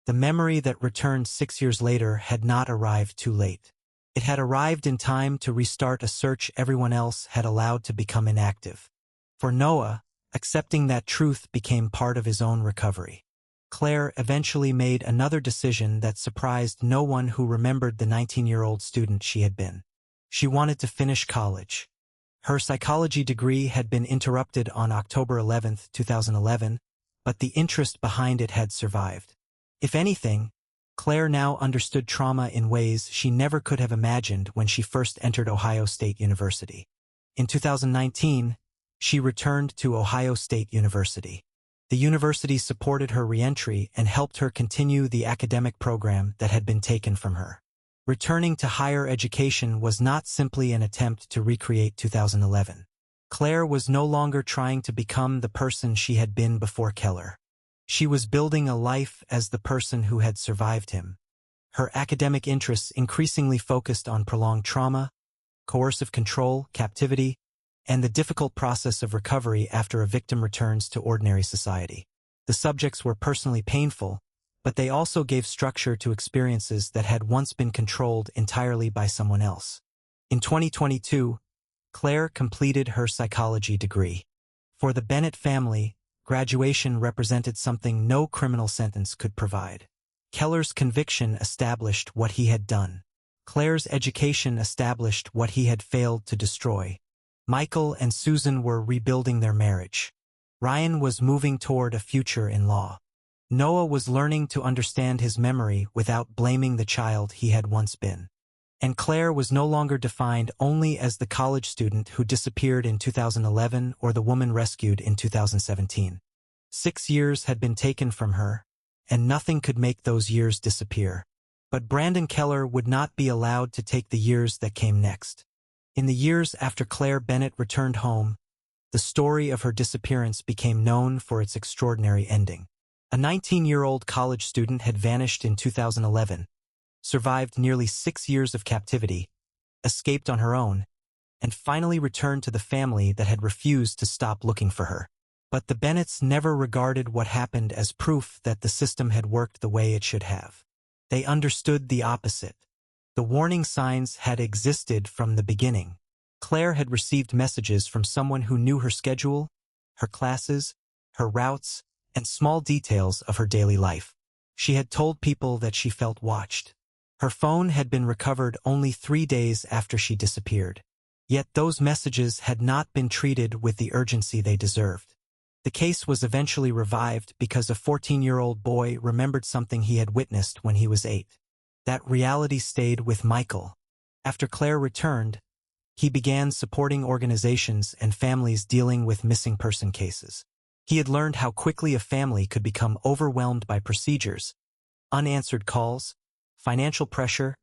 The memory that returned 6 years later had not arrived too late. It had arrived in time to restart a search everyone else had allowed to become inactive. For Noah, accepting that truth became part of his own recovery. Claire eventually made another decision that surprised no one who remembered the 19-year-old student she had been. She wanted to finish college. Her psychology degree had been interrupted on October 11, 2011, but the interest behind it had survived. If anything, Claire now understood trauma in ways she never could have imagined when she first entered Ohio State University. In 2019, she returned to Ohio State University. The university supported her re-entry and helped her continue the academic program that had been taken from her. Returning to higher education was not simply an attempt to recreate 2011. Claire was no longer trying to become the person she had been before Keller. She was building a life as the person who had survived him. Her academic interests increasingly focused on prolonged trauma, coercive control, captivity, and the difficult process of recovery after a victim returns to ordinary society. The subjects were personally painful, but they also gave structure to experiences that had once been controlled entirely by someone else. In 2022, Claire completed her psychology degree. For the Bennett family, graduation represented something no criminal sentence could provide. Keller's conviction established what he had done. Claire's education established what he had failed to destroy. Michael and Susan were rebuilding their marriage. Ryan was moving toward a future in law. Noah was learning to understand his memory without blaming the child he had once been. And Claire was no longer defined only as the college student who disappeared in 2011 or the woman rescued in 2017. 6 years had been taken from her, and nothing could make those years disappear. But Brandon Keller would not be allowed to take the years that came next. In the years after Claire Bennett returned home, the story of her disappearance became known for its extraordinary ending. A 19-year-old college student had vanished in 2011, survived nearly 6 years of captivity, escaped on her own, and finally returned to the family that had refused to stop looking for her. But the Bennetts never regarded what happened as proof that the system had worked the way it should have. They understood the opposite. The warning signs had existed from the beginning. Claire had received messages from someone who knew her schedule, her classes, her routes, and small details of her daily life. She had told people that she felt watched. Her phone had been recovered only 3 days after she disappeared. Yet those messages had not been treated with the urgency they deserved. The case was eventually revived because a 14-year-old boy remembered something he had witnessed when he was 8. That reality stayed with Michael. After Claire returned, he began supporting organizations and families dealing with missing person cases. He had learned how quickly a family could become overwhelmed by procedures, unanswered calls, financial pressure,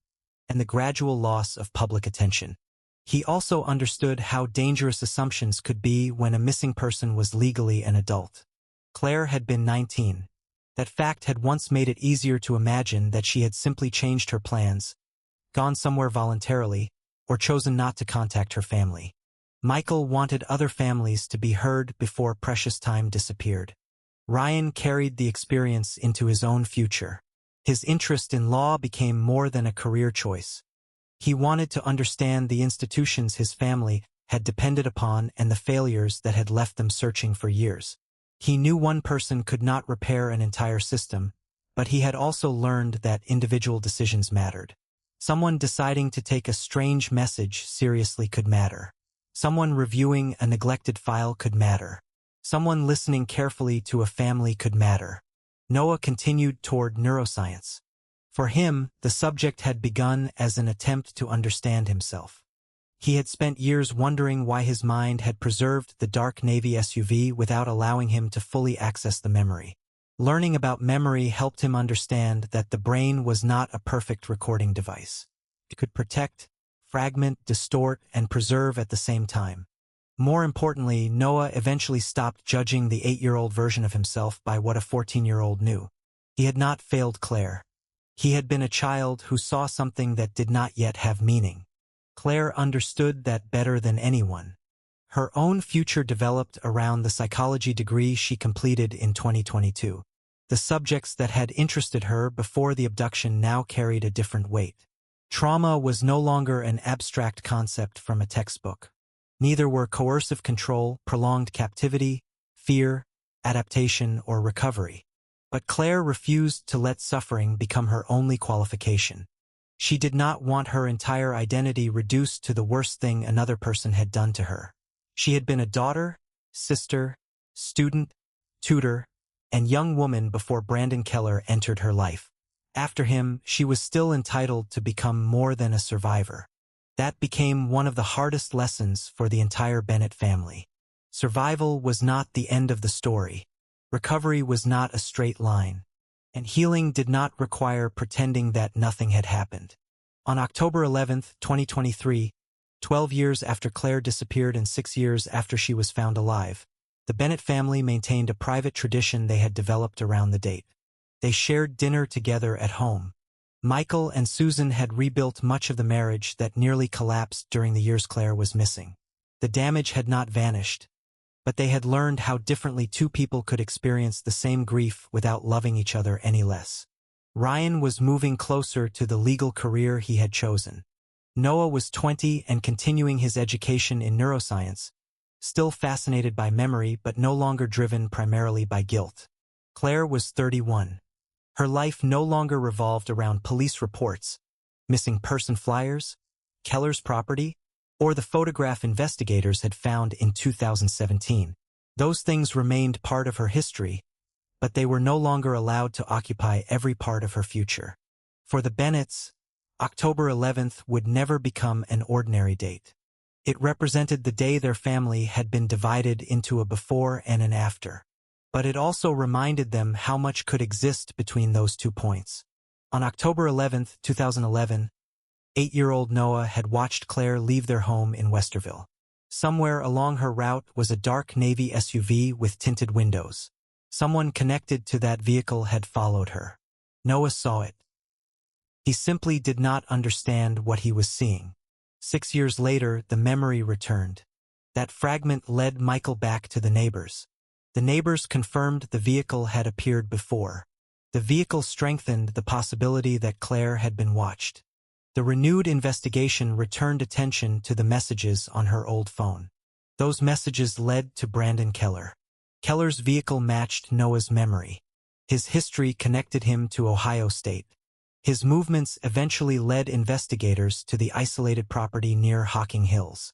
and the gradual loss of public attention. He also understood how dangerous assumptions could be when a missing person was legally an adult. Claire had been 19. That fact had once made it easier to imagine that she had simply changed her plans, gone somewhere voluntarily, or chosen not to contact her family. Michael wanted other families to be heard before precious time disappeared. Ryan carried the experience into his own future. His interest in law became more than a career choice. He wanted to understand the institutions his family had depended upon and the failures that had left them searching for years. He knew one person could not repair an entire system, but he had also learned that individual decisions mattered. Someone deciding to take a strange message seriously could matter. Someone reviewing a neglected file could matter. Someone listening carefully to a family could matter. Noah continued toward neuroscience. For him, the subject had begun as an attempt to understand himself. He had spent years wondering why his mind had preserved the dark navy SUV without allowing him to fully access the memory. Learning about memory helped him understand that the brain was not a perfect recording device. It could protect, fragment, distort, and preserve at the same time. More importantly, Noah eventually stopped judging the 8-year-old version of himself by what a 14-year-old knew. He had not failed Claire. He had been a child who saw something that did not yet have meaning. Claire understood that better than anyone. Her own future developed around the psychology degree she completed in 2022. The subjects that had interested her before the abduction now carried a different weight. Trauma was no longer an abstract concept from a textbook. Neither were coercive control, prolonged captivity, fear, adaptation, or recovery. But Claire refused to let suffering become her only qualification. She did not want her entire identity reduced to the worst thing another person had done to her. She had been a daughter, sister, student, tutor, and young woman before Brandon Keller entered her life. After him, she was still entitled to become more than a survivor. That became one of the hardest lessons for the entire Bennett family. Survival was not the end of the story. Recovery was not a straight line. And healing did not require pretending that nothing had happened. On October 11, 2023, 12 years after Claire disappeared and 6 years after she was found alive, the Bennett family maintained a private tradition they had developed around the date. They shared dinner together at home. Michael and Susan had rebuilt much of the marriage that nearly collapsed during the years Claire was missing. The damage had not vanished, but they had learned how differently two people could experience the same grief without loving each other any less. Ryan was moving closer to the legal career he had chosen. Noah was 20 and continuing his education in neuroscience, still fascinated by memory but no longer driven primarily by guilt. Claire was 31. Her life no longer revolved around police reports, missing person flyers, Keller's property, or the photograph investigators had found in 2017. Those things remained part of her history, but they were no longer allowed to occupy every part of her future. For the Bennetts, October 11th would never become an ordinary date. It represented the day their family had been divided into a before and an after. But it also reminded them how much could exist between those 2 points. On October 11, 2011, 8-year-old Noah had watched Claire leave their home in Westerville. Somewhere along her route was a dark navy SUV with tinted windows. Someone connected to that vehicle had followed her. Noah saw it. He simply did not understand what he was seeing. 6 years later, the memory returned. That fragment led Michael back to the neighbors. The neighbors confirmed the vehicle had appeared before. The vehicle strengthened the possibility that Claire had been watched. The renewed investigation returned attention to the messages on her old phone. Those messages led to Brandon Keller. Keller's vehicle matched Noah's memory. His history connected him to Ohio State. His movements eventually led investigators to the isolated property near Hocking Hills.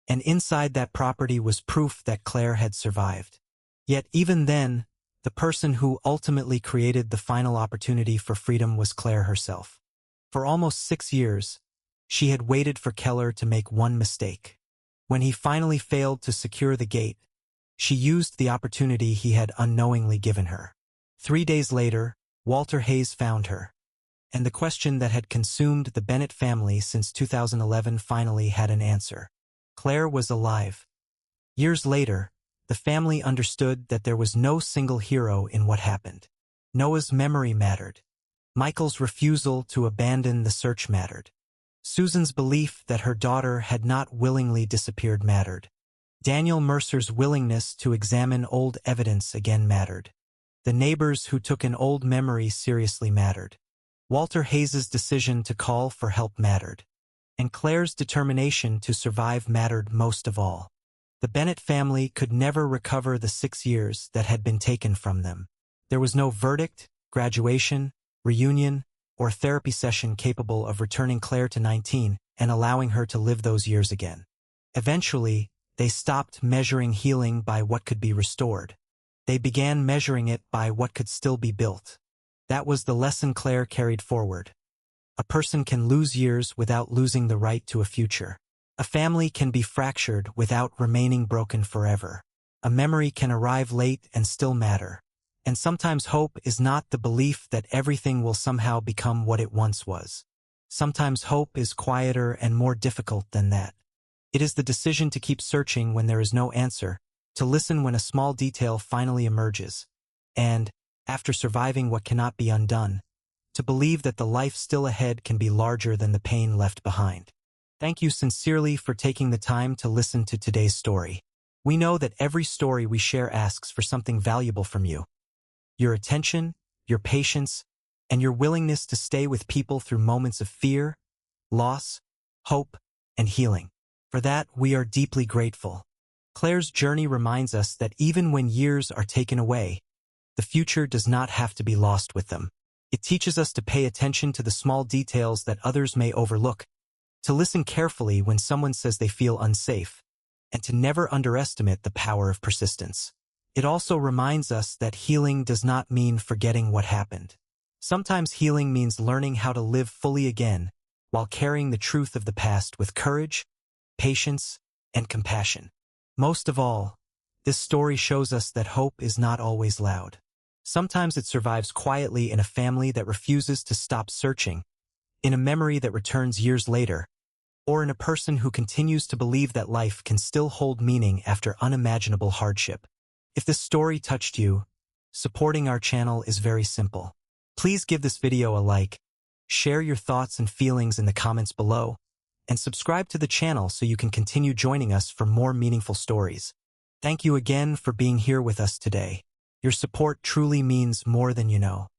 And inside that property was proof that Claire had survived. Yet even then, the person who ultimately created the final opportunity for freedom was Claire herself. For almost 6 years, she had waited for Keller to make one mistake. When he finally failed to secure the gate, she used the opportunity he had unknowingly given her. 3 days later, Walter Hayes found her. And the question that had consumed the Bennett family since 2011 finally had an answer. Claire was alive. Years later, the family understood that there was no single hero in what happened. Noah's memory mattered. Michael's refusal to abandon the search mattered. Susan's belief that her daughter had not willingly disappeared mattered. Daniel Mercer's willingness to examine old evidence again mattered. The neighbors who took an old memory seriously mattered. Walter Hayes's decision to call for help mattered. And Claire's determination to survive mattered most of all. The Bennett family could never recover the 6 years that had been taken from them. There was no verdict, graduation, reunion, or therapy session capable of returning Claire to 19 and allowing her to live those years again. Eventually, they stopped measuring healing by what could be restored. They began measuring it by what could still be built. That was the lesson Claire carried forward. A person can lose years without losing the right to a future. A family can be fractured without remaining broken forever. A memory can arrive late and still matter. And sometimes hope is not the belief that everything will somehow become what it once was. Sometimes hope is quieter and more difficult than that. It is the decision to keep searching when there is no answer, to listen when a small detail finally emerges, and, after surviving what cannot be undone, to believe that the life still ahead can be larger than the pain left behind. Thank you sincerely for taking the time to listen to today's story. We know that every story we share asks for something valuable from you. Your attention, your patience, and your willingness to stay with people through moments of fear, loss, hope, and healing. For that, we are deeply grateful. Claire's journey reminds us that even when years are taken away, the future does not have to be lost with them. It teaches us to pay attention to the small details that others may overlook, to listen carefully when someone says they feel unsafe, and to never underestimate the power of persistence. It also reminds us that healing does not mean forgetting what happened. Sometimes healing means learning how to live fully again while carrying the truth of the past with courage, patience, and compassion. Most of all, this story shows us that hope is not always loud. Sometimes it survives quietly in a family that refuses to stop searching, in a memory that returns years later, or in a person who continues to believe that life can still hold meaning after unimaginable hardship. If this story touched you, supporting our channel is very simple. Please give this video a like, share your thoughts and feelings in the comments below, and subscribe to the channel so you can continue joining us for more meaningful stories. Thank you again for being here with us today. Your support truly means more than you know.